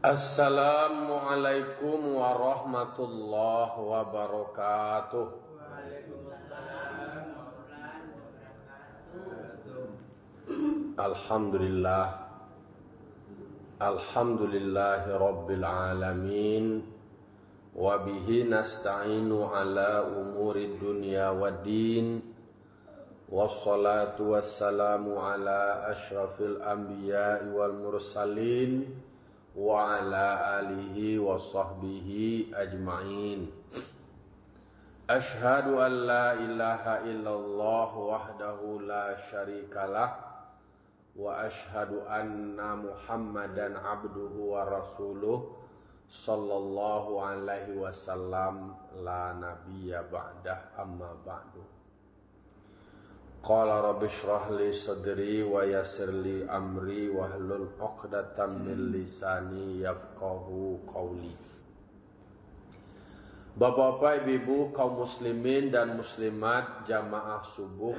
Assalamualaikum warahmatullahi wabarakatuh. Alhamdulillah. Alhamdulillahi rabbil alamin. Wa bihi nasta'inu ala umuri dunya waddin. Wassalatu wassalamu ala ashrafil anbiya'i wal mursalin wa ala alihi wa sahbihi ajma'in. Ashhadu an la ilaha illallah wahdahu la syarikalah wa ashhadu anna Muhammadan abduhu wa rasuluh sallallahu alaihi wasallam la nabiyya ba'dah amma ba'du. Qala rabbi shrah li sadri wa yassir li amri wahlul 'uqdatam min lisani yafqahu qawli. Bapak-bapak, ibu-ibu, kaum muslimin dan muslimat jamaah subuh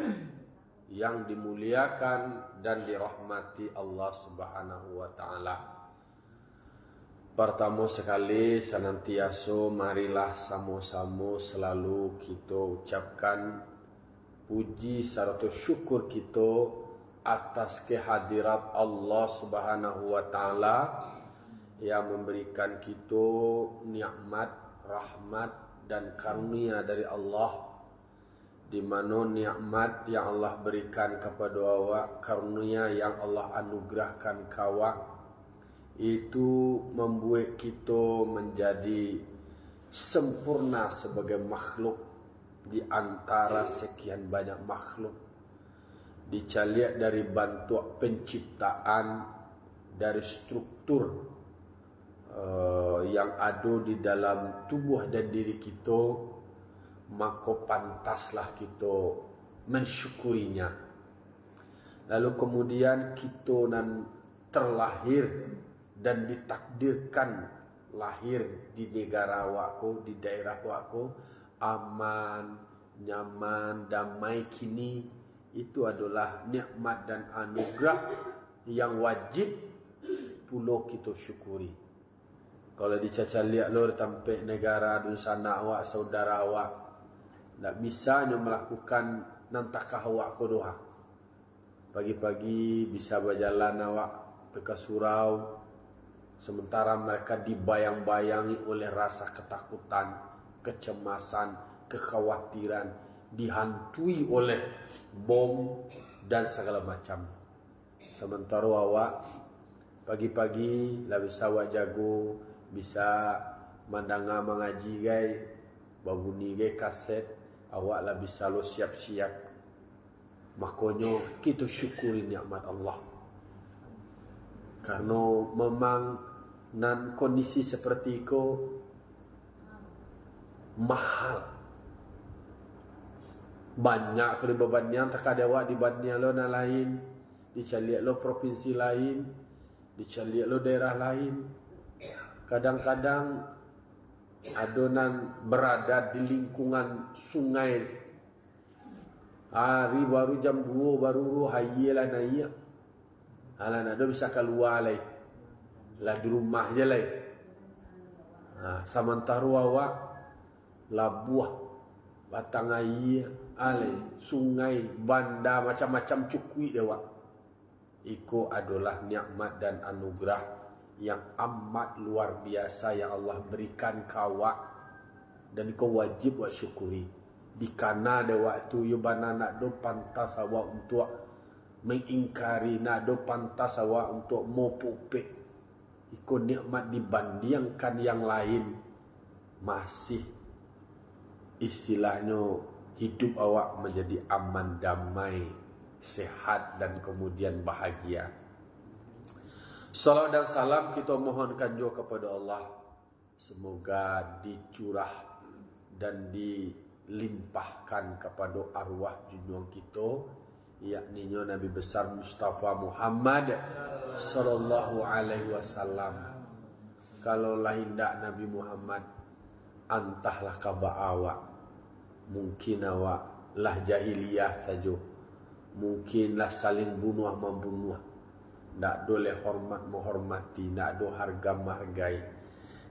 yang dimuliakan dan dirahmati Allah Subhanahu wa taala. Pertama sekali senantiasa marilah sama-sama selalu kita ucapkan puji serta syukur kita atas kehadirat Allah Subhanahu wa taala yang memberikan kita nikmat, rahmat dan karunia dari Allah, di mana nikmat yang Allah berikan kepada awak, karunia yang Allah anugerahkan ke awak, itu membuat kita menjadi sempurna sebagai makhluk di antara sekian banyak makhluk, dicaliak dari bantuan penciptaan, dari struktur yang ada di dalam tubuh dan diri kita, maka pantaslah kita mensyukurinya. Lalu kemudian kita terlahir dan ditakdirkan lahir di negara awakku, di daerah awakku, aman, nyaman, damai kini. Itu adalah nikmat dan anugerah yang wajib pula kita syukuri. Kalau dicaca lihat lo sampai negara dun sana awak, saudara awak, tak bisa hanya melakukan nantakah awak ko doa. Pagi-pagi bisa berjalan awak ke surau, sementara mereka dibayang-bayangi oleh rasa ketakutan, kecemasan, kekhawatiran, dihantui oleh bom dan segala macam. Sementara awak pagi-pagi lah bisa awak jago, bisa mandanga mengaji gai, babuni gai kaset, awak lah bisa lo siap-siap. Makanya kita syukuri nikmat Allah. Karena memang nan kondisi seperti itu mahal. Banyak bebannya, tak ada awak dibanding lo na lain, dicaliak lo provinsi lain, dicaliak lo daerah lain. Kadang-kadang adonan berada di lingkungan sungai. Hari baru jam 2 baru hayelah naya. Ala nak bisa keluar lai. Lah di rumah je lai. Sementara awak labuah, batang air, alai, sungai, banda, macam-macam cukui dewa. Iko adalah nikmat dan anugerah yang amat luar biasa yang Allah berikan kawak, dan kau wajib buat syukuri. Di kana ada waktu yubana nak do pantas awak untuk mengingkari, nak do pantas awak untuk mau pupik. Iko nikmat dibandingkan yang lain, masih istilahnya hidup awak menjadi aman, damai, sehat dan kemudian bahagia. Salam dan salam kita mohonkan juga kepada Allah, semoga dicurah dan dilimpahkan kepada arwah junjungan kita, yakni Nabi besar Mustafa Muhammad sallallahu alaihi wasallam. Kalau lah hendak Nabi Muhammad, antahlah kabar awak, mungkin awak lah jahiliyah saja, mungkinlah saling bunuh membunuh, ndak boleh hormat menghormati, ndak do harga menghargai.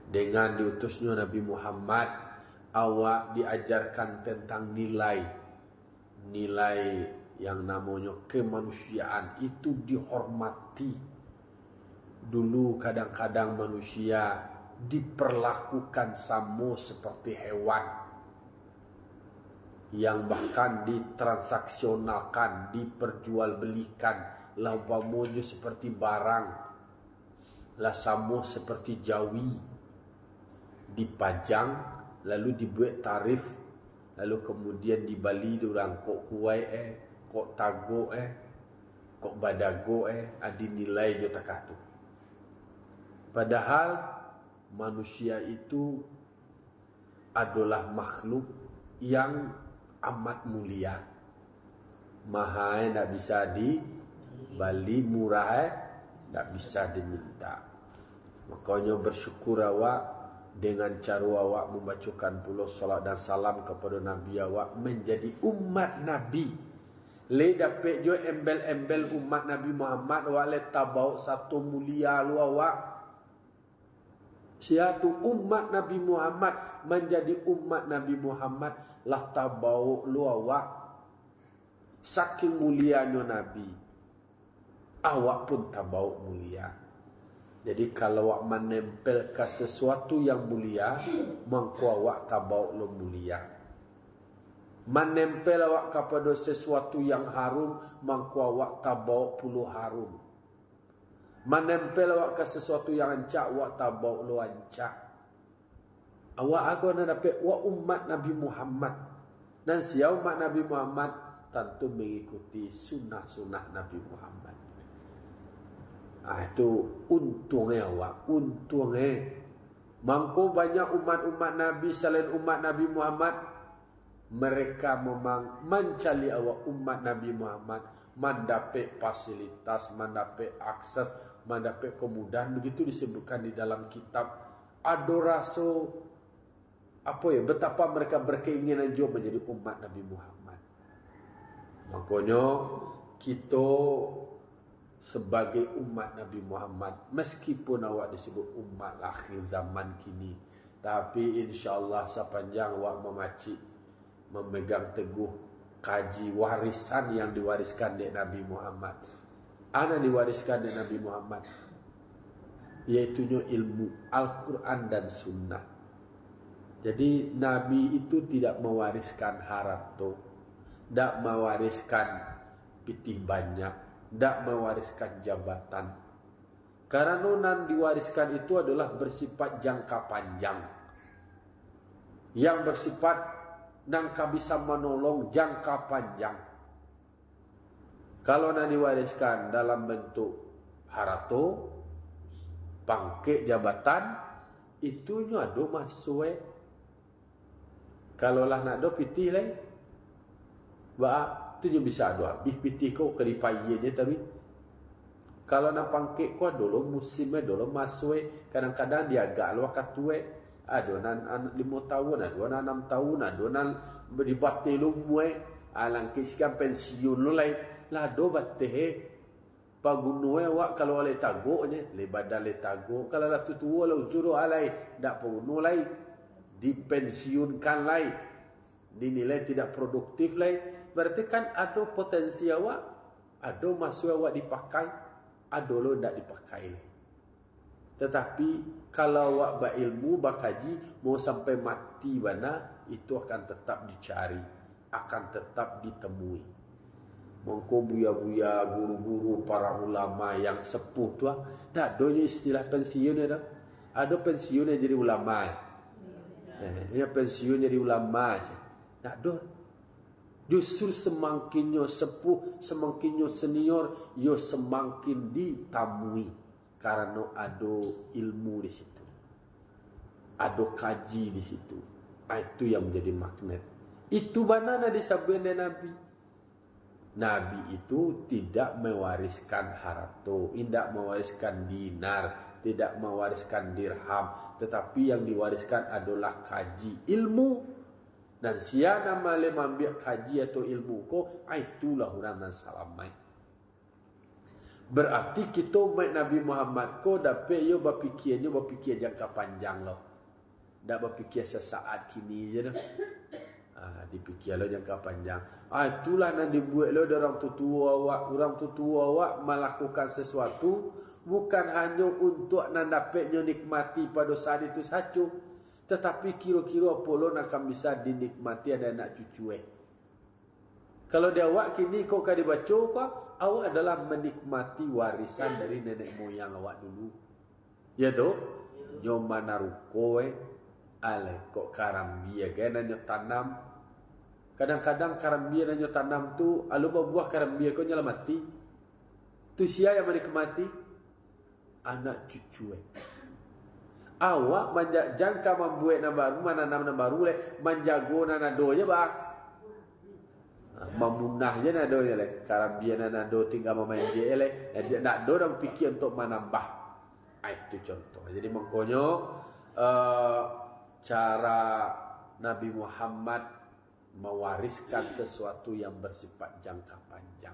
Dengan diutusnya Nabi Muhammad, awak diajarkan tentang nilai yang namanya kemanusiaan itu dihormati. Dulu kadang-kadang manusia diperlakukan sama seperti hewan, yang bahkan ditransaksionalkan, diperjualbelikan, lah umpamanya seperti barang, lah sama seperti jawi, dipajang lalu dibuat tarif, lalu kemudian dibali orang kok kuai kok tago kok badago adi nilai jo takatu. Padahal manusia itu adalah makhluk yang amat mulia. Mahal tidak bisa dibali, murah tidak bisa diminta. Makanya bersyukur awak dengan cara awak membacakan puluh salat dan salam kepada Nabi awak menjadi umat Nabi. Le dapat jo embel-embel umat Nabi Muhammad awak le tabau satu mulia lu awak. Siatu umat Nabi Muhammad menjadi umat Nabi Muhammad lah tabau lu awak. Saking mulianya Nabi, awak pun tabau mulia. Jadi kalau awak menempel ke sesuatu yang mulia, maka awak tabau lu mulia. Menempel awak kepada sesuatu yang harum, maka awak tabau puluh harum. Menempel awak ke sesuatu yang ancak, awak tabau lu ancak. Awak akan dapat wa umat Nabi Muhammad. Dan siapa umat Nabi Muhammad tentu mengikuti sunnah-sunnah Nabi Muhammad. Itu untungnya awak, untungnya. Mangko banyak umat-umat Nabi selain umat Nabi Muhammad, mereka memang mencari awak umat Nabi Muhammad, mendapat fasilitas, mendapat akses, mendapat kemudahan. Begitu disebutkan di dalam kitab. Ada rasa betapa mereka berkeinginan juga menjadi umat Nabi Muhammad. Makanya kita sebagai umat Nabi Muhammad, meskipun awak disebut umat akhir zaman kini, tapi insyaAllah sepanjang awak memegang teguh kaji warisan yang diwariskan dari Nabi Muhammad. Ana diwariskan dari Nabi Muhammad, yaitunya ilmu Al-Quran dan Sunnah. Jadi Nabi itu tidak mewariskan harta, tidak mewariskan pitih banyak, tidak mewariskan jabatan. Karena yang diwariskan itu adalah bersifat jangka panjang, yang bersifat nangka bisa menolong jangka panjang. Kalau nak diwariskan dalam bentuk harta, pangkat jabatan, itunya ada masuk. Kalau lah nak do pitih lain, itu juga bisa ada habis pitih kau keripainya tapi. Kalau nak pangkat kau dulu musimnya dulu masuk. Kadang-kadang dia agak luar katue. Adonan anak 5 tahun, adonan 6 tahun, adonan beribati lumwe, alang kiskan pensiun lu lain. Lah do batte pagunue wak kalau oleh tagoknya, le badan le tagok. Kalau lah tutua lah uzuru alai, dak punu lai, dipensiunkan lai, dinilai tidak produktif lai. Berarti kan ada potensi awak, ada masuk awak dipakai, ada lo ndak dipakai lai. Tetapi kalau awak berilmu, bakaji, mau sampai mati bana, itu akan tetap dicari, akan tetap ditemui. Mongko buya-buya, guru-guru, para ulama yang sepuh tu, dah donya istilah pensiun ada. Ada pensiun yang jadi ulama. Ini pensiun jadi ulama aja. Dah do. Justru semakinnya sepuh, semakinnya senior, yo semakin ditamui. Karena ada ilmu di situ, ada kaji di situ. Itu yang menjadi magnet. Itu banana disabun Nabi. Nabi itu tidak mewariskan harta, tidak mewariskan dinar, tidak mewariskan dirham, tetapi yang diwariskan adalah kaji, ilmu. Dan siapa nama mengambil kaji atau ilmu ko, itulah orang dan salamai. Berarti kita umat Nabi Muhammad ko dapat yo berfikir jangka panjang lo. Dak berfikir sesaat kini je dah. Dipikir lo jangka panjang. Itulah yang dibuat lo orang tutua awak. Orang tutua awak melakukan sesuatu bukan hanya untuk nak dapatnya nikmati pada saat itu saja, tetapi kira-kira apa lo nak akan bisa dinikmati ada anak cucu. Kalau dia awak kini kau kan dibaca kau, awak adalah menikmati warisan dari nenek moyang awak dulu. Ya tu, nyoma naruko ale kok karambia kan nanyo tanam. Kadang-kadang karambia nanyo tanam tu alu buah karambia kau nyala mati. Tu sia yang menikmati anak cucu. Awak jangka membuat na baru, menanam na baru le, menjago na do je bang. Memunah je na do je le. Karambia na do tinggal memain je le. Nak do dan fikir untuk menambah. Itu contoh. Jadi maknanya cara Nabi Muhammad mewariskan sesuatu yang bersifat jangka panjang.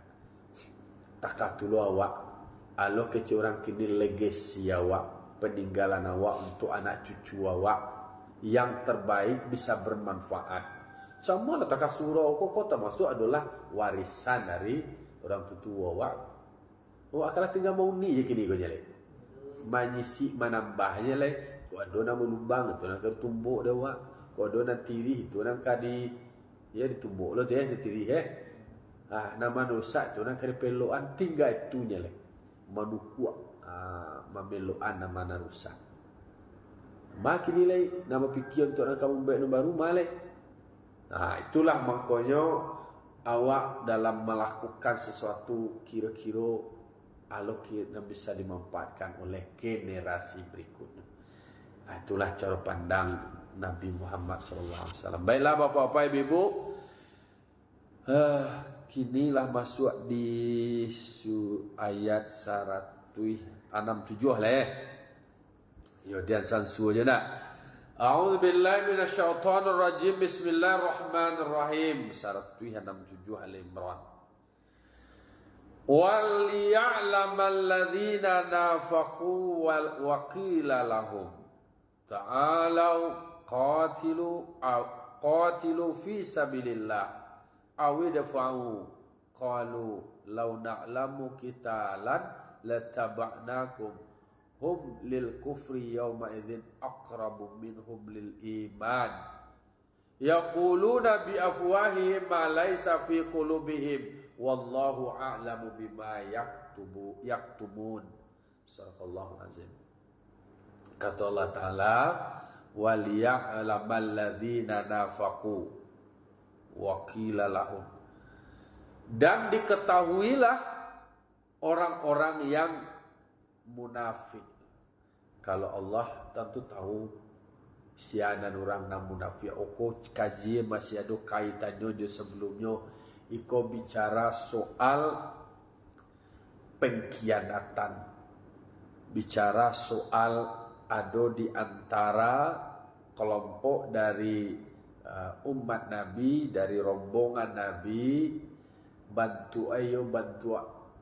Takatulu awak, alo kecil orang kini legasi awak, peninggalan awak untuk anak cucu awak yang terbaik bisa bermanfaat. Semua letakkan surau kok termasuk adalah warisan dari orang tutua awak. Awak kalau tinggal mau ni je kini kau nyale. Manyisi menambahnya le. Kau ada nama lubang itu nak tumbuk dah awak. Kau ada nak tiri itu nak kadi ya ditumbuk lo tu ya tiri nama nusak tu nak kadi peloan tinggal itunya le. Manukua memeloan nama narusak. Makin nilai nama fikir untuk nak kamu baik nombor rumah le. Itulah maknanya awak dalam melakukan sesuatu kira-kira alokir yang bisa dimanfaatkan oleh generasi berikutnya. Itulah cara pandang Nabi Muhammad SAW. Baiklah bapak-bapak ibu-ibu, kinilah masuk di ayat 167 lah Yo dian sansu je nak. A'udzu billahi minasyaitonir rajim. Bismillahirrahmanirrahim. 167 Al-Imran. Wal ya'lamal ladzina nafaqu wa qila lahum ta'alau qatilu fi sabilillah aw idfa'u qalu law na'lamu qitalan lataba'nakum hum lil kufri yawma idzin aqrabu minhum lil iman yaquluna bi afwahihim ma laysa fi qulubihim wallahu a'lamu bima yaktumun. Sadaqallahu azim. Kata Allah Ta'ala, وَلِيَعْلَمَ الَّذِينَ نَافَقُوا وَقِيلَ لَهُمْ. Dan diketahuilah orang-orang yang munafik. Kalau Allah tentu tahu sianan orang yang munafik. Oko kaji masih ada kaitannya je sebelumnya. Iko bicara soal pengkhianatan. Bicara soal ada di antara kelompok dari umat Nabi, dari rombongan Nabi, bantu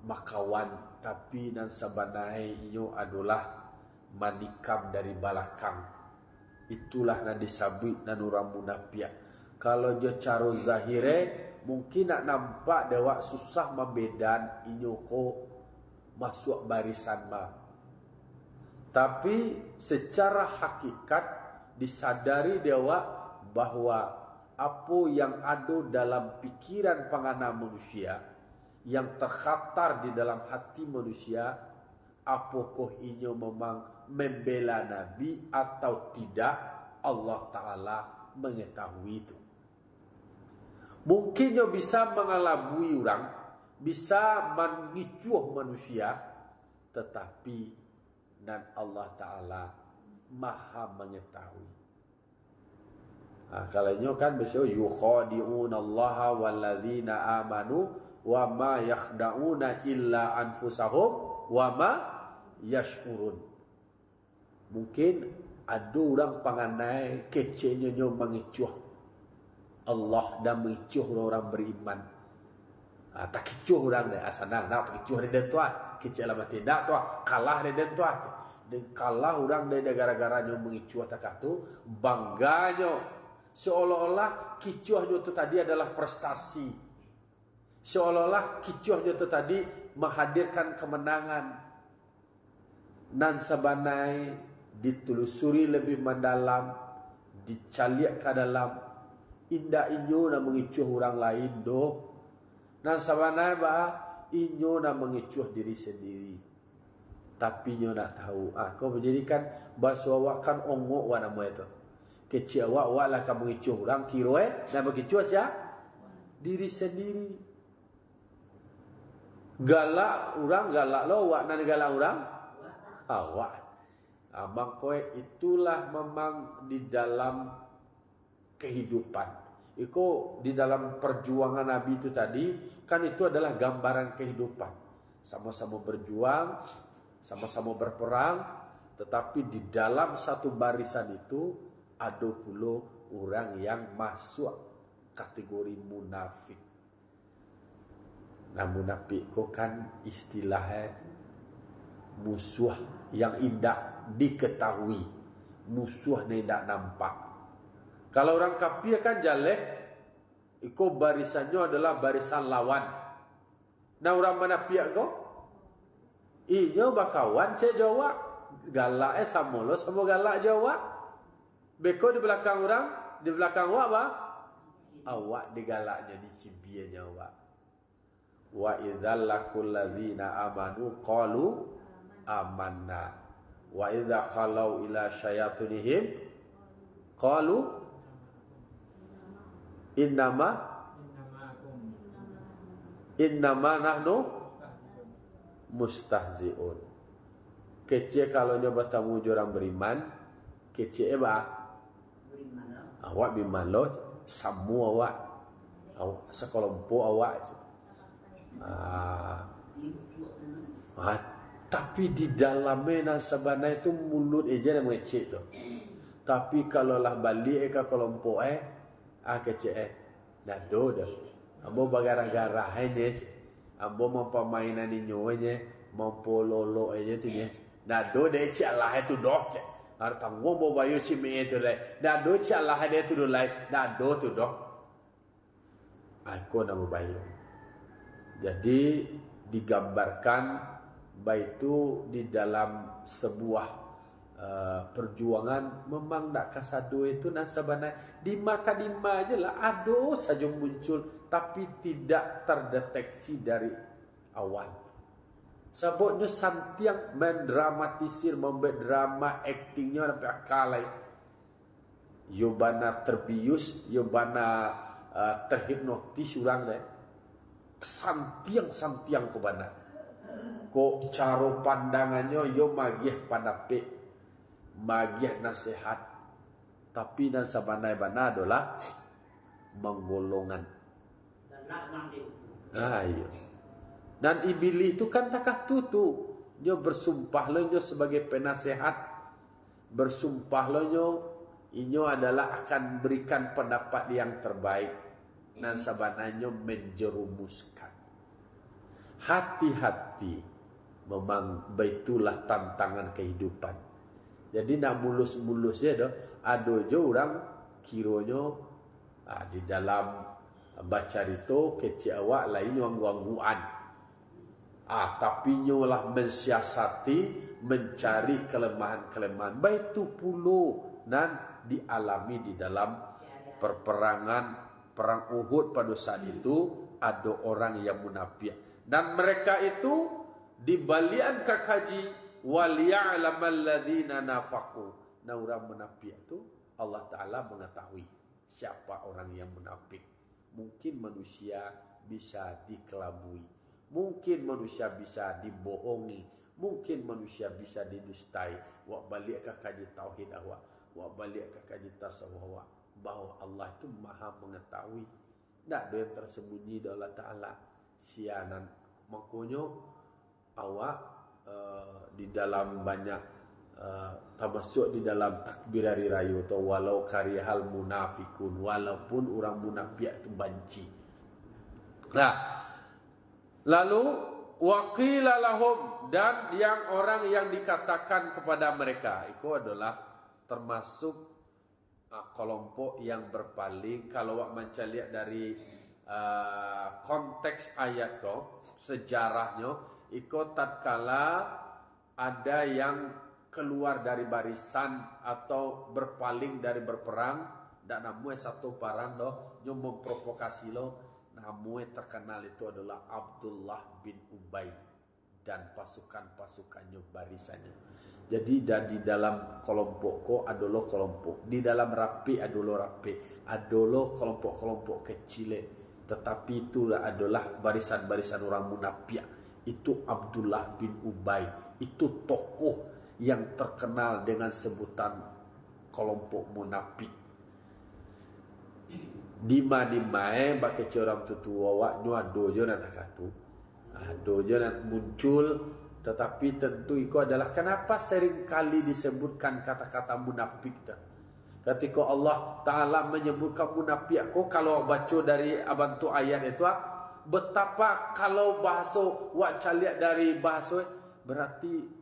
bakawan, tapi nan sabanai iyo adalah manikam dari balakang. Itulah nan disabit nan orang munafik. Kalau dia cara zahire mungkin nak nampak dewa susah membedan iyo ko masuk barisan mah. Tapi secara hakikat disadari dewa bahwa apa yang ada dalam pikiran pangana manusia yang terkhatar di dalam hati manusia, apakah ini memang membela Nabi atau tidak, Allah Ta'ala mengetahui itu. Mungkin dia bisa mengelabui orang, bisa mengicuh manusia, tetapi dan Allah Ta'ala maha mengetahui. Kalau ini kan biasanya yukhadi'una allaha walladzina amanu wa ma yakhda'una illa anfusahum wa ma yash'urun. Mungkin ada orang panganai kecilnya mengicuh Allah dan mengicuh orang beriman. Tak kicuh orang deh, senang nak kicuh di tuan, kecil lama tidak tuan, kalah di tuan. Dan kalah orang dari gara-garanya mengicuh tak tu, bangganya seolah-olah kicuhnya itu tadi adalah prestasi. Seolah-olah kicuhnya itu tadi menghadirkan kemenangan. Nan sabanai ditelusuri lebih mendalam, dicaliak ke dalam, indah inyo nak mengicuh orang lain doh. Nan sabanai inyo nak mengicuh diri sendiri. Tapi nyo nak tahu, kau menjadikan bahasa awak kan ongok wa nama itu. Kecil awak lah kamu mengicuh orang kiro dan mengicuh siapa? Diri sendiri. Galak orang galak lo, awak nan galak orang? Awak. Abang kowe itulah memang di dalam kehidupan. Iko di dalam perjuangan Nabi itu tadi kan itu adalah gambaran kehidupan. Sama-sama berjuang, sama-sama berperang, tetapi di dalam satu barisan itu ada pula orang yang masuk kategori munafik. Nah munafik kok kan istilahnya musuh yang indah diketahui, musuh yang tidak nampak. Kalau orang kafir kan jaleh, iko barisannya adalah barisan lawan. Nah orang munafik kok inyo bakawan saya jawab galak sama lo sama galak jawab. Beko di belakang orang, di belakang awak apa? Awak di galaknya di cibiannya awak. Wa idzal lakul ladzina amanu qalu amanna wa idza khalau ila syayatinihim qalu innama nahnu mustahzi'un. Kecil kalau dia bertemu orang beriman, kecil awak beriman lo, semua awak sekelompok awak. Tapi di dalamnya sebenarnya itu mulut aja yang mengecek tu. Tapi kalau lah balik ke kelompok kecil dah dah. Ambo bagara-gara ini. Ambo mempamainan inyonya, mampu lolo aja tu dia. Dah do deh lah itu doh. Artang gombo bayu si me itu leh. Dah do lah dia tu leh. Dah do tu doh. Aku nama bayu. Jadi digambarkan baitu di dalam sebuah perjuangan memang tak kasado itu nan sebenarnya di makadima aja lah ado saja muncul tapi tidak terdeteksi dari awal. Sebabnya santiang mendramatisir, membuat drama aktingnya sampai akalai. Yobana terbius, yobana terhipnotis orang deh. Santiang ko bana. Ko caro pandangannya yo magih pandapik, magih nasihat. Tapi dan sabanai bana adalah menggolongan. Ayo. Dan iblis itu kan takah tutu. Dia bersumpah lo sebagai penasehat. Bersumpah lo inyo adalah akan berikan pendapat yang terbaik. Dan sabananya menjerumuskan. Hati-hati. Memang baitulah tantangan kehidupan. Jadi nak mulus-mulus ya dah. Ada je orang kironya di dalam baca itu kecil awak lain wanggu-wangguan. Tapi nyolah mensiasati, mencari kelemahan-kelemahan. Baik itu puluh dan dialami di dalam perperangan perang Uhud pada saat itu ada orang yang munafik. Dan mereka itu dibalian kakaji waliya'lamal ladzina nafaqu. Nah orang munafik itu Allah Taala mengetahui siapa orang yang munafik. Mungkin manusia bisa dikelabui. Mungkin manusia bisa dibohongi. Mungkin manusia bisa didustai. Wak balik ke kaji tauhid awak. Wak balik ke kaji tasawuf awak. Bahawa Allah itu maha mengetahui. Tak ada yang tersembunyi dari Allah Ta'ala. Sianan. Makanya awak di dalam banyak termasuk di dalam takbir hari raya atau walau karihal munafikun. Walaupun orang munafik itu banci. Nah. Lalu waqila lahum, dan yang orang yang dikatakan kepada mereka itu adalah termasuk kelompok yang berpaling. Kalau wak manca lihat dari konteks ayat ko, sejarahnya ikut tatkala ada yang keluar dari barisan atau berpaling dari berperang, dan namun satu parang lo yang memprovokasi lo, namun terkenal itu adalah Abdullah bin Ubay dan pasukan-pasukannya, barisannya. Jadi di dalam kelompok ko adalah kelompok, di dalam rapi adalah rapi, adalah kelompok-kelompok kecil, tetapi itulah adalah barisan-barisan orang munafik. Itu Abdullah bin Ubay, itu tokoh yang terkenal dengan sebutan kelompok munafik. Dima bak kecil orang tutua wak nyuado jo nak takatu. Ado jo nak muncul, tetapi tentu itu adalah kenapa sering kali disebutkan kata-kata munafik tu. Ketika Allah Ta'ala menyebutkan munafik ko, kalau baca dari abantu ayat itu, betapa kalau bahasa wak caliak dari bahasa, berarti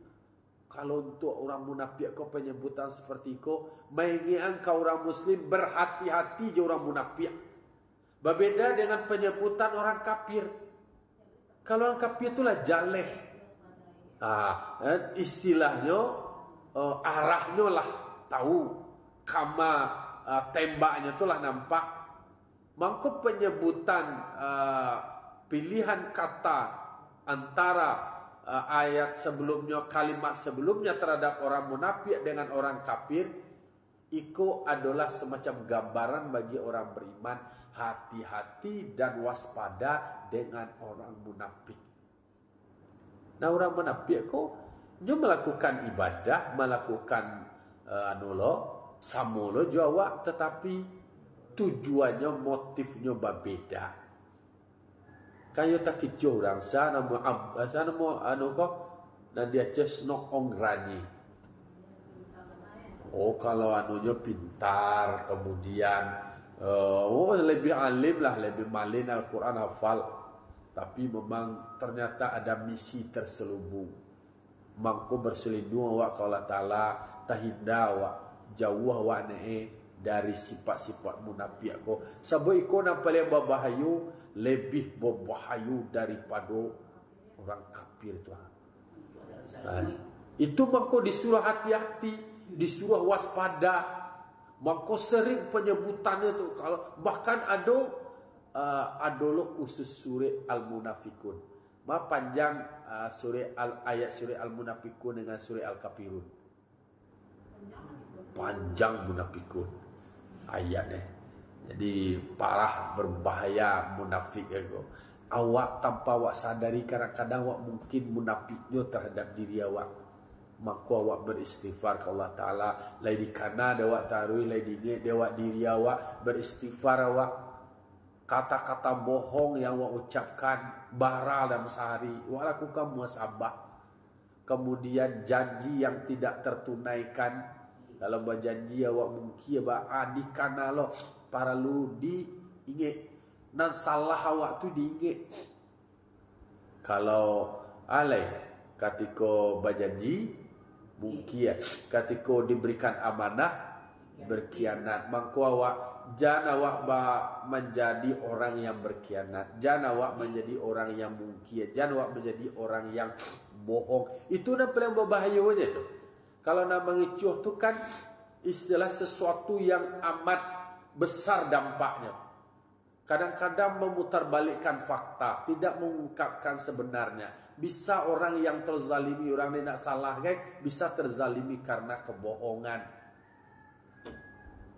kalau untuk orang munafik ko penyebutan seperti itu, mengingat kau orang muslim berhati-hati je orang munafik. Berbeda dengan penyebutan orang kafir. Kalau orang kafir itulah jaleh. Istilahnya arahnya lah tahu, kama tembaknya itulah nampak. Maka penyebutan pilihan kata antara ayat sebelumnya, kalimat sebelumnya terhadap orang munafik dengan orang kafir, itu adalah semacam gambaran bagi orang beriman, hati-hati dan waspada dengan orang munafik. Nah, orang munafik kok dia melakukan ibadah, melakukan samulo jawab, tetapi tujuannya, motifnya berbeda. Kayo tak kicau orang sana mau kok, dan dia cesnok ongrani. Kalau anunya pintar, kemudian lebih alim lah, lebih malin Al-Quran hafal, tapi memang ternyata ada misi terselubung. Mangko berselindung awak kalau Ta'ala tahinda awak jauh awak dari sifat-sifat munafik ko. Sebab iko yang paling berbahayu, lebih berbahayu daripada orang kafir itu. Itu mangko disuruh hati-hati, disuruh waspada. Mangko sering penyebutannya tu, kalau bahkan adalah khusus surah Al-Munafikun. Ma panjang ayat surah Al-Munafikun dengan surah Al-Kafirun. Panjang Munafikun ayatnya. Jadi parah, berbahaya munafik itu. Awak tanpa awak sadari, kadang-kadang awak mungkin munafiknya terhadap diri awak. Maka awak beristighfar ke Allah Ta'ala. Lai di kana awak taruh, lai di awak diri awak beristighfar awak. Kata-kata bohong yang awak ucapkan bara dalam sehari, awak lakukan muhasabah. Kemudian janji yang tidak tertunaikan, kalau berjanji awak mungkin di kana lo para lu diingat, dan salah awak tu diingat. Kalau alai ketika berjanji mungkin, ketika diberikan amanah berkhianat, maka awak jangan awak menjadi orang yang berkhianat, jangan awak menjadi orang yang mungkin, jangan awak menjadi orang yang bohong. Itu yang paling berbahayanya tu. Kalau nak mengicuh tu kan istilah sesuatu yang amat besar dampaknya. Kadang-kadang memutarbalikkan fakta, tidak mengungkapkan sebenarnya. Bisa orang yang terzalimi, orang yang nak salah, bisa terzalimi karena kebohongan.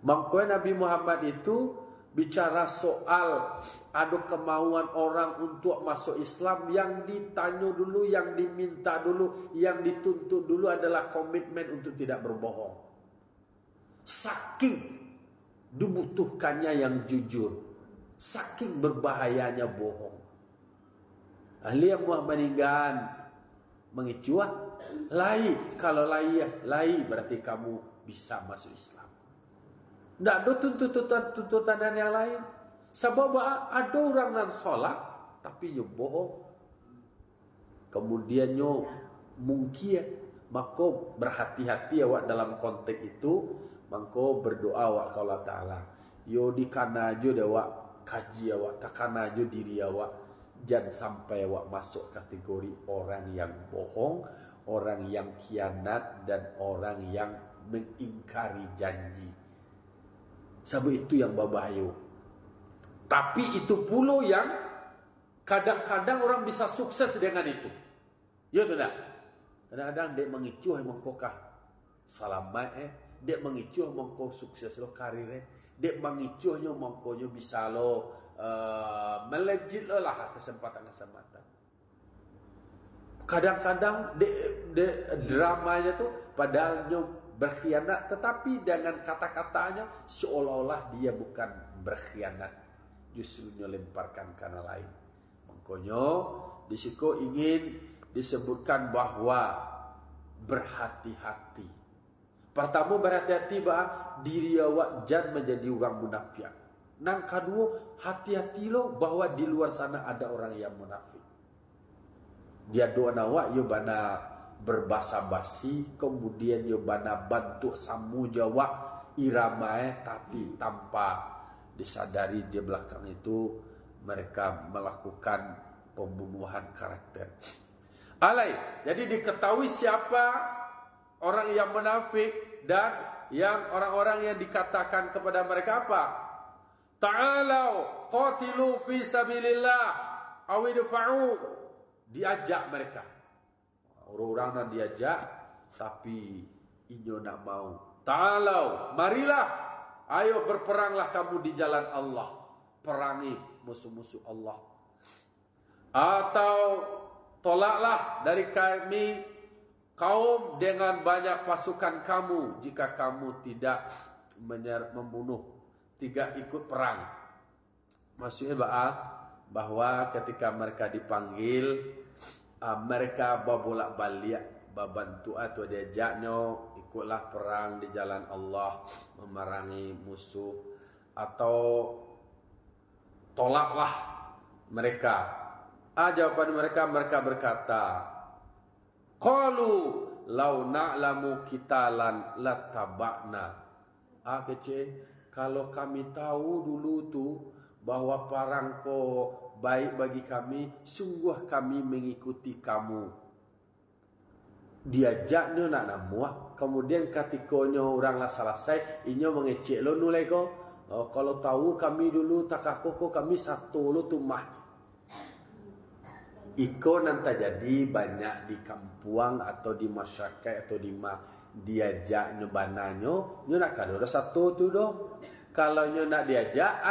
Makanya Nabi Muhammad itu bicara soal ada kemauan orang untuk masuk Islam, yang ditanya dulu, yang diminta dulu, yang dituntut dulu adalah komitmen untuk tidak berbohong. Saking dibutuhkannya yang jujur, saking berbahayanya bohong. Ahli yang Muhammadingan mengicuah, kalau lai berarti kamu bisa masuk Islam. Tak ada tuntutan yang lain. Sebab ada orang yang sholat tapi dia bohong. Kemudian nyo mungkin mako berhati-hati awak dalam konteks itu, mako berdoa awak ke Allah Taala. Yo dikanajo awak kaji awak, takanajo diri awak, jangan sampai awak masuk kategori orang yang bohong, orang yang khianat, dan orang yang mengingkari janji. Sebab itu yang berbahaya. Tapi itu pula yang kadang-kadang orang bisa sukses dengan itu. Ya tidak? Kadang-kadang dia mengicuh mengkokah selamat dia mengicuh mengko sukses lo karirnya, dia mengicuhnya mengkonyo bisa lo melejit lo lah kesempatan-kesempatan. Kadang-kadang de dramanya tuh padahal berkhianat, tetapi dengan kata-katanya seolah-olah dia bukan berkhianat, justru lemparkan karena lain. Makanya di situ ingin disebutkan bahwa berhati-hati. Pertama berhati-hati bahwa diri awak jangan menjadi orang munafik. Nang kedua, hati-hati lo bahwa di luar sana ada orang yang munafik. Dia doa awak yo bana berbasa-basi, kemudian yo bana bantu samu jawab iramae, tapi tanpa disadari di belakang itu mereka melakukan pembunuhan karakter. Alai, jadi diketahui siapa orang yang munafik dan yang orang-orang yang dikatakan kepada mereka apa? Ta'alau qatilu fi sabilillah aw idfa'u. Diajak mereka. Orang-orang yang diajak tapi inyo nak mau. Ta'alau, marilah. Ayo berperanglah kamu di jalan Allah. Perangi musuh-musuh Allah. Atau tolaklah dari kami kaum dengan banyak pasukan kamu jika kamu tidak membunuh, tidak ikut perang. Maksudnya bahwa ketika mereka dipanggil, mereka berbolak-balik bantu atau diajaknya ikutlah perang di jalan Allah, memerangi musuh, atau tolaklah mereka. Jawaban mereka berkata, qalu law na'lamu qitalan lataba'na. Kalau kami tahu dulu tuh bahwa perang ko baik bagi kami, sungguh kami mengikuti kamu. Diajaknya nak namuah, kemudian ketikanya orang lah selesai, inyo mengecek lo nulai ko. Kalau tahu kami dulu takako kami satu lo tuh mah. Iko nanti jadi banyak di kampuang atau di masyarakat atau di diajak nyobananyo, nyo nak kada ada satu tu doh. Kalau nyo nak diajak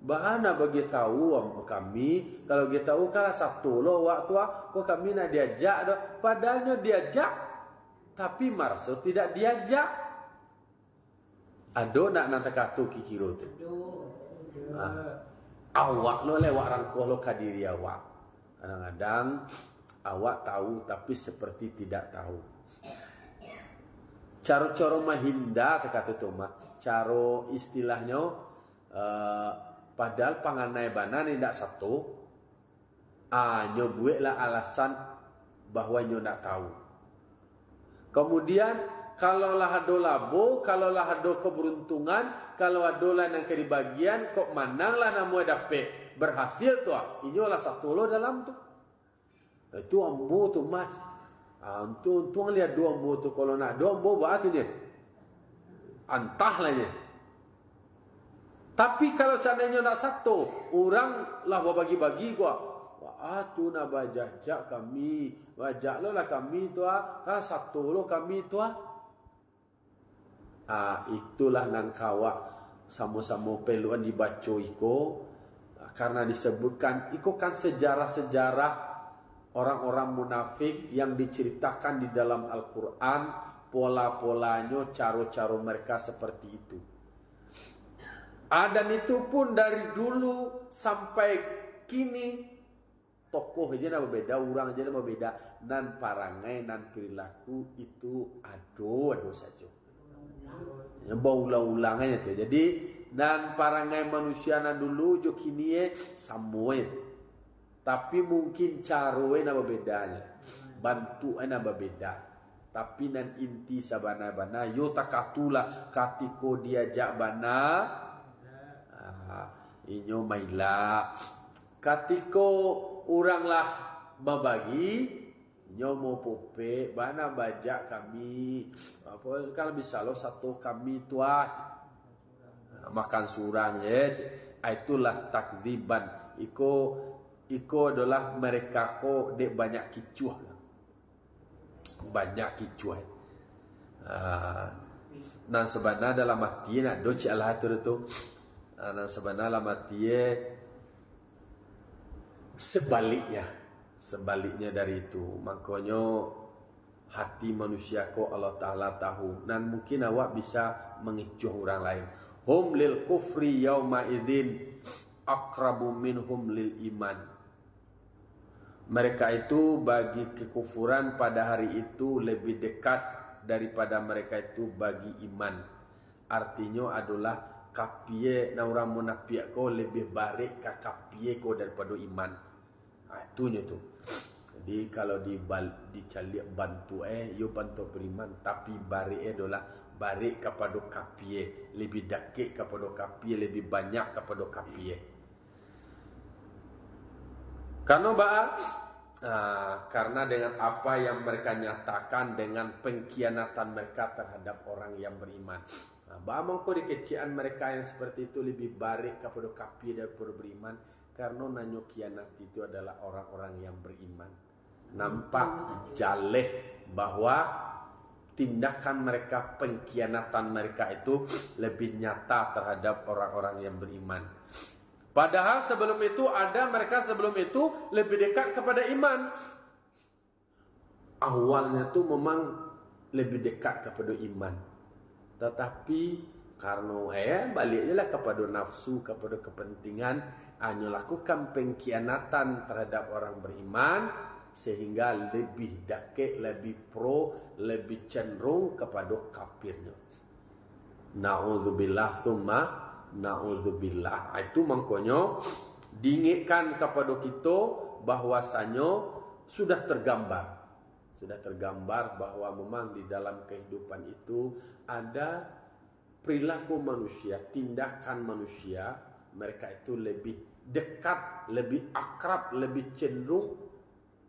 bahana bagi tahu kami, kalau kita tahu kalau satu lo waktu kok kami nak diajak doh, padahal nyo diajak tapi marso tidak diajak. Ado nak nanti katu kikiro tu. Awak lo lewat rangkuh lo kadiri awak. Kadang-kadang awak tahu tapi seperti tidak tahu. Cara-cara mahinda kata tu mah. Cara istilahnya padahal panganai banan tidak satu. Nyo buatlah alasan bahwa nyo nak tahu. Kemudian kalau lah ada labo, kalau lah ada keberuntungan, kalau ada lah yang kebagian, kok mananglah namu dapat berhasil tu inyolah satu lo dalam tu. Itu ambo tu mas. Untung lihat dua ambo tu, kalau nak dua ambo buat tu dia. Antahlah dia. Tapi kalau seandainya nak satu, orang lah bagi-bagi gua. Tu nak bajak kami, bajak lo lah kami tu kalau satu lo kami tu itulah nangkawa sama-sama peluan dibaca iko, karena disebutkan iko kan sejarah-sejarah orang-orang munafik yang diceritakan di dalam Al-Quran, pola-polanya, cara-cara mereka seperti itu. Dan itu pun dari dulu sampai kini tokoh aja nak berbeda, orang aja nak berbeda, nan parangai, nan perilaku itu ado saja. Berulang-ulangannya tu. Jadi dan parangai manusia nan dulu jo kini samua itu. Tapi mungkin caroe nama bedanya. Bantu nama beda. Tapi nan inti sabana-bana yo takatula katiko diajak bana inyo maila. Katiko uranglah membagi inyo mau pope bana bajak kami apa kalau bisa lo satu kami tua makan surang ya. Itulah takdziban. Iko adalah mereka ko dek banyak kicuah. Banyak kicuah. Nan sebenarnya dalam hati nak doci Allah itu. Nan sebenarnya dalam hati sebaliknya dari itu. Makanya hati manusia ko Allah Ta'ala tahu. Dan mungkin awak bisa mengicuh orang lain. Hum lil kufri yauma idzin aqrabu minhum lil iman. Mereka itu bagi kekufuran pada hari itu lebih dekat daripada mereka itu bagi iman. Artinya adalah kapie na orang munafik ko lebih baik ka kapie ko daripada iman. Itunya tu. Jadi kalau dicari bantu yo bantu beriman tapi barik adalah barik kepada kapie, lebih dakik kepada kapie, lebih banyak kepada kapie. Karena dengan apa yang mereka nyatakan dengan pengkhianatan mereka terhadap orang yang beriman. Mangko dikecian mereka yang seperti itu lebih baik kepada kapie daripada beriman karena nanyo kianat itu adalah orang-orang yang beriman. Nampak jaleh bahwa tindakan mereka, pengkhianatan mereka itu lebih nyata terhadap orang-orang yang beriman. Padahal sebelum itu mereka sebelum itu lebih dekat kepada iman. Awalnya tuh memang lebih dekat kepada iman. Tetapi karena baliknya lah kepada nafsu, kepada kepentingan, hanya lakukan pengkhianatan terhadap orang beriman. Sehingga lebih dakik, lebih pro, lebih cenderung kepada kafirnya. Na'udzubillah summa na'udzubillah. Itu makanya diingatkan kepada kita bahwasanya sudah tergambar bahwa memang di dalam kehidupan itu ada perilaku manusia, tindakan manusia, mereka itu lebih dekat, lebih akrab, lebih cenderung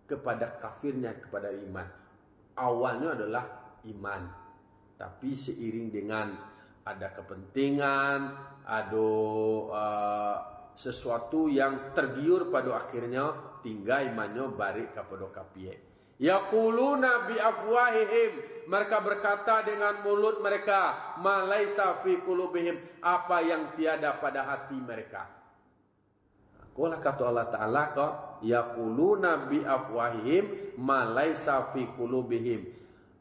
kepada kafirnya, kepada iman. Awalnya adalah iman. Tapi seiring dengan ada kepentingan, ada sesuatu yang tergiur pada akhirnya, tinggal imannya balik kepada kafir. Yaquluna bi afwahihim, mereka berkata dengan mulut mereka, ma laisa fi qulubihim, apa yang tiada pada hati mereka. Qala kata Allah Ta'ala kok yaquluna bi afwahihim ma laisa fi qulubihim.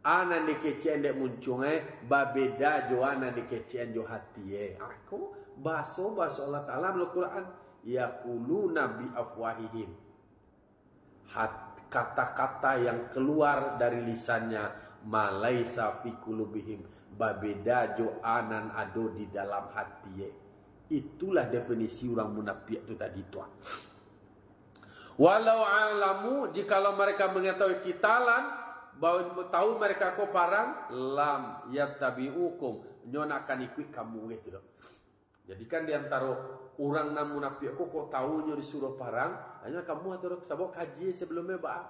Ana dikecian dek muncungnya babeda jo ana dikecian jo hati aku bahasa Allah Ta'ala dalam Al-Quran yaquluna bi afwahihim. Kata-kata yang keluar dari lisannya ma laisa fi qulubihim babeda jo anan ado di dalam hati. Itulah definisi orang munafik itu tadi tuan. Walau alamu, jikalau mereka mengetahui kitalan, bahwa tahu mereka ko parang, lam yattabi'ukum, nyon akan ikut kamu gitu loh. Jadi kan diantara orang nan munafik ko tahu nyo disuruh parang, hanya kamu atau sabok kaji sebelumnya ba.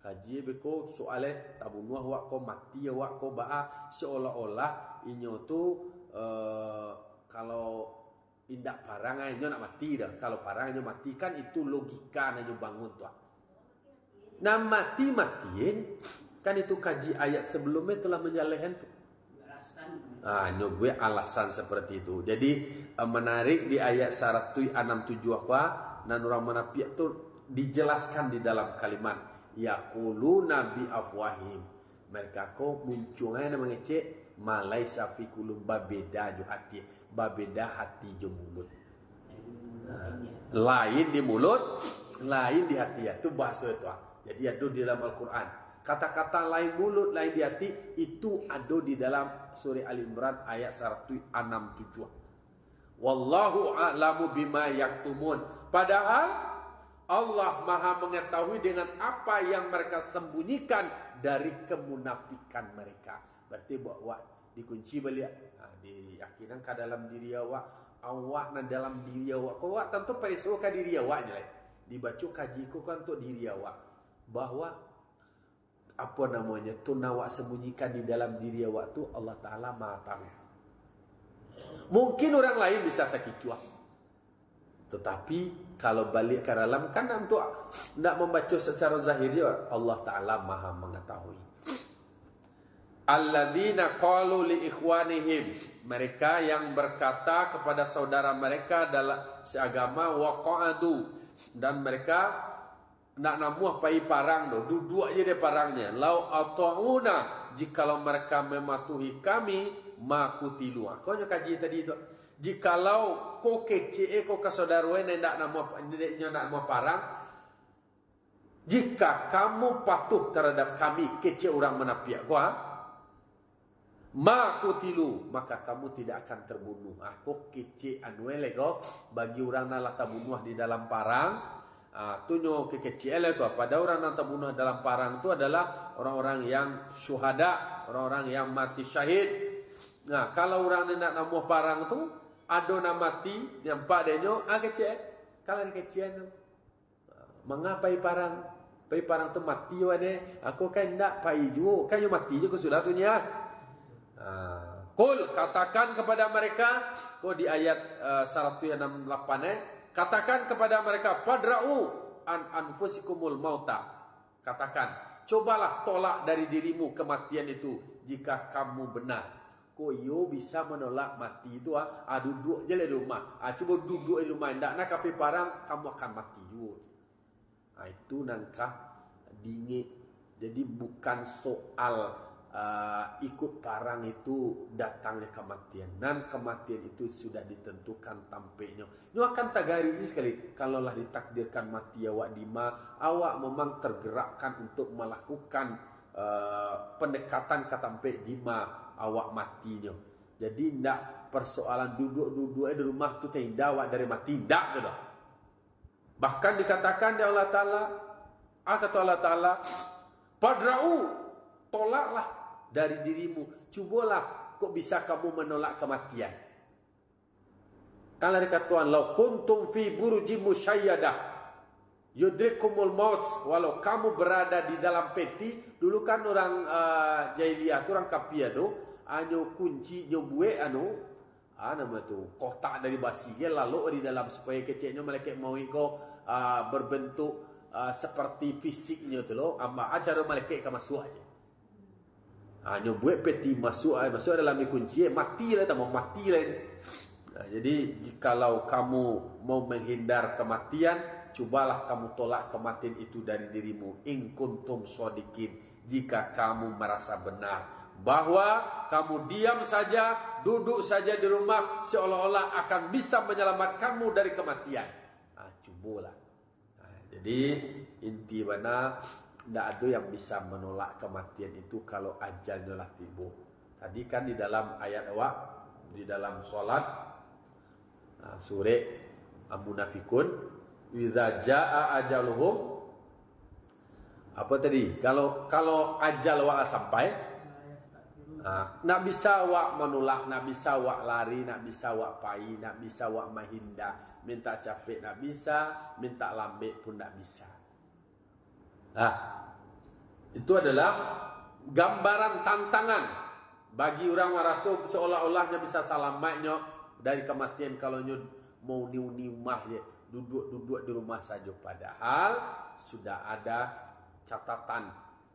Kaji beko soalnya tabunuah wak ko mati wak ko ba seolah-olah inyo tu kalau indak parang aja nak mati dah. Kalau parang aja mati kan itu logika aja bangun tuh. Nah mati-matiin kan itu kaji ayat sebelumnya telah menjalehkan tuh. Gue alasan seperti itu. Jadi menarik di ayat 167 apa nan orang munafik itu dijelaskan di dalam kalimat yaquluna bi afwahim. Mereka kok munculnya mengecek malai safi kulum babeda jo hati, babeda hati jo mulut. Lain di mulut, lain di hati. Itu bahasa itu. Jadi ada di dalam Al-Quran. Kata-kata lain mulut, lain di hati itu ada di dalam surah Al-Imran ayat 167. Wallahu a'lamu bima yaktumun. Padahal Allah Maha mengetahui dengan apa yang mereka sembunyikan dari kemunafikan mereka. Berarti awak dikunci balik. Diyakinan ke dalam diri awak na dalam diri awak. Kau awak tentu periksa ke diri awak je lah. Dibaca kaji ku kan untuk diri awak. Bahwa apa namanya tu awak sembunyikan di dalam diri awak tu Allah Ta'ala Maha tahu. Mungkin orang lain bisa tak kicuah. Tetapi kalau balik ke dalam kan untuk tidak membaca secara zahir Allah Ta'ala Maha mengetahui. Alladzina qalu li ikhwanihim, mereka yang berkata kepada saudara mereka dalam seagama waqa'adu, dan mereka nak namuah pai parang do, duduk aja dia parangnya. Lau ata'una, jikalau mereka mematuhi kami, makutilu. Kau nyo kaji tadi itu. Jikalau kau kece kau ke saudara nak namuah parang, jika kamu patuh terhadap kami kece orang menapiak kau, makutilu, maka kamu tidak akan terbunuh. Aku kece anuele kau bagi orang nak terbunuh di dalam parang. Tunyo kekecilan kau pada orang yang terbunuh dalam parang itu adalah orang-orang yang syuhada, orang-orang yang mati syahid. Nah, kalau orang nak namuah parang itu ada nak mati, nampak dia nyo kecil. Kalau kecilan tu, mengapa parang? Pai parang tu mati wade. Aku kan ndak pai juga, kan yo mati je ku sudah tu nya. Qul, katakan kepada mereka, kau di ayat 168 katakan kepada mereka, padra'u an anfusikumul mauta. Katakan, cobalah tolak dari dirimu kematian itu jika kamu benar. Koyo bisa menolak mati itu duduk je di rumah. Coba duduk di rumah, ndak nak kapi parang, kamu akan mati juga. Itu nangkah dingin. Jadi bukan soal ikut parang itu datangnya kematian, dan kematian itu sudah ditentukan tampaknya. Nyo akan tagari ini sekali. Kalaulah ditakdirkan mati awak dima, awak memang tergerakkan untuk melakukan pendekatan ke tampek dima awak matinya. Jadi ndak persoalan duduk-duduk di rumah tu tenda awak dari mati, ndak tu dah. Bahkan dikatakan di Allah Ta'ala, kata Allah Ta'ala, padra'u, tolaklah dari dirimu. Cubalah kok bisa kamu menolak kematian. Kalau dikata Tuhan, lau kuntum fi burujim musyayyadah yudrikumul maut, walau kamu berada di dalam peti. Dulu kan orang jahiliyah tu, orang kapia tu, anyo kunci nyo buek nama tu kotak dari basi dia lalu di dalam supaya kecilnya malaikat mau iko berbentuk seperti fisiknya tu lo, amma acara malaikat ke masuk aja. Nyo buat peti masuk dalam kunci, mati lah, tak mau mati lah. Jadi jikalau kamu mau menghindar kematian, cubalah kamu tolak kematian itu dari dirimu. In kuntum shodikin, jika kamu merasa benar bahwa kamu diam saja, duduk saja di rumah seolah-olah akan bisa menyelamatkanmu dari kematian. Cubalah. Jadi inti mana, tidak ada yang bisa menolak kematian itu kalau ajalnya lah tiba. Tadi kan di dalam ayat awak, di dalam solat surah Al-Munafikun, idza jaa ajaluhum, apa tadi? Kalau ajal awak sampai, nak bisa awak menolak, nak bisa awak lari, nak bisa awak pai, nak bisa awak mahinda, minta capek nak bisa, minta lambat pun nak bisa. Itu adalah gambaran tantangan bagi orang rasul, seolah-olahnya bisa selamatnya dari kematian kalau nyo mau niu-niumah je, duduk-duduk di rumah saja. Padahal sudah ada catatan,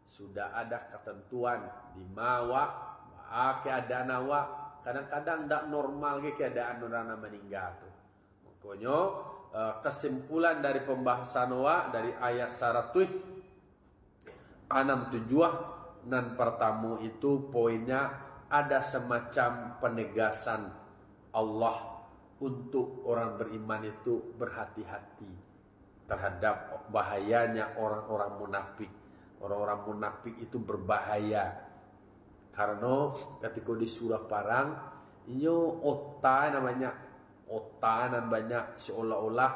sudah ada ketentuan di mawa keadaan awak kadang-kadang tak normal ke keadaan orang meninggal tu. Makanya kesimpulan dari pembahasan awak dari ayat 167 nan pertama itu poinnya ada semacam penegasan Allah untuk orang beriman itu berhati-hati terhadap bahayanya orang-orang munafik. Orang-orang munafik itu berbahaya karena ketika di surah Parang ini otak namanya, otak dan banyak seolah-olah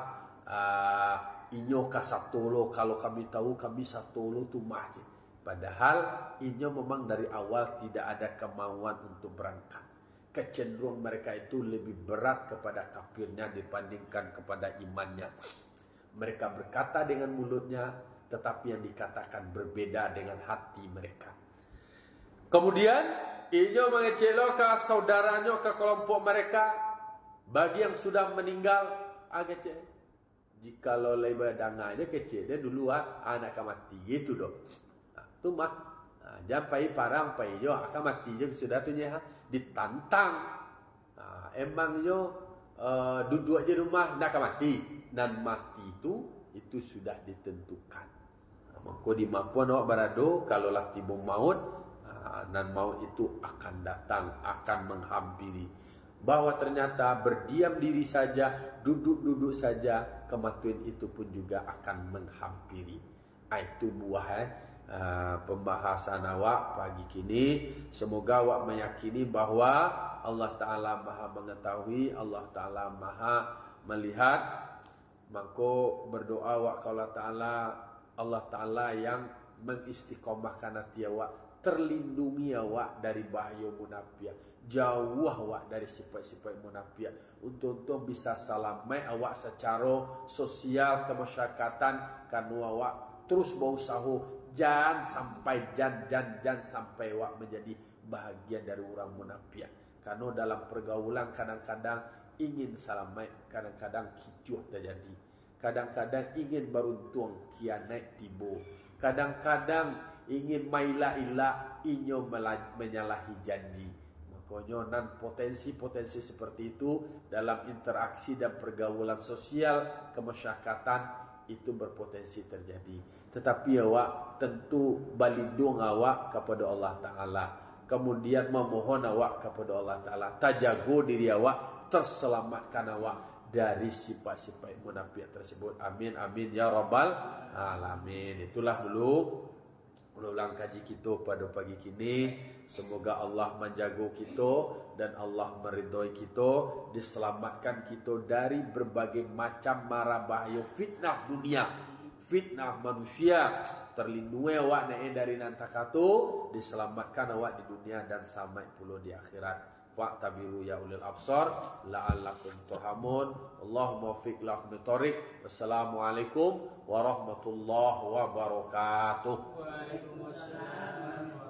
inyo kasatolo, kalau kami tahu kami satolo tu mah je. Padahal inyo memang dari awal tidak ada kemauan untuk berangkat. Kecenderungan mereka itu lebih berat kepada kafirnya dibandingkan kepada imannya. Mereka berkata dengan mulutnya, tetapi yang dikatakan berbeda dengan hati mereka. Kemudian inyo mengecelo ke saudaranya, ke kelompok mereka. Bagi yang sudah meninggal, agak jikalau lebih danganya kecil, dia dulu anak akan mati gitu dong. Tu mah jangan pai parang pai jo akan mati je sudah tu nya ditantang. Emang yo duduk aja rumah nak akan mati, dan mati itu sudah ditentukan. Maka di mampuan awak berado kalaulah tiba maut, dan maut itu akan datang, akan menghampiri. Bahwa ternyata berdiam diri saja, duduk-duduk saja, kematian itu pun juga akan menghampiri. Itu buah pembahasan awak pagi kini. Semoga awak meyakini bahwa Allah Ta'ala maha mengetahui, Allah Ta'ala maha melihat. Maka berdoa awak ke Allah Ta'ala yang mengistiqomahkan hati awak, terlindungi awak dari bahaya munafik, jauh awak dari sifat-sifat munafik, untuk bisa selamat awak secara sosial kemasyarakatan, karena awak terus berusaha jangan sampai awak menjadi bahagian dari orang munafik. Karena dalam pergaulan kadang-kadang ingin selamat, kadang-kadang kicuh terjadi, kadang-kadang ingin beruntung kianat tiba, kadang-kadang ingin maila-ila inyo menyalahi janji. Makanya nan potensi-potensi seperti itu dalam interaksi dan pergaulan sosial kemasyarakatan itu berpotensi terjadi. Tetapi awak tentu balindung awak kepada Allah Ta'ala, kemudian memohon awak kepada Allah Ta'ala, tajago diri awak, terselamatkan awak dari sifat-sifat munafik tersebut. Amin amin ya rabbal alamin. Itulah dulu ulang kaji kita pada pagi kini. Semoga Allah menjaga kita dan Allah meridhoi kita, diselamatkan kita dari berbagai macam mara bahaya fitnah dunia, fitnah manusia. Terlindungi awak dari nantakatu, diselamatkan awak di dunia dan selamat pula di akhirat. Fa'tabiru ya ulil absar la'allakum turhamun. Allahumma waffiq lakum bitariq. Wassalamualaikum warahmatullahi wabarakatuh. Waalaikumsalam.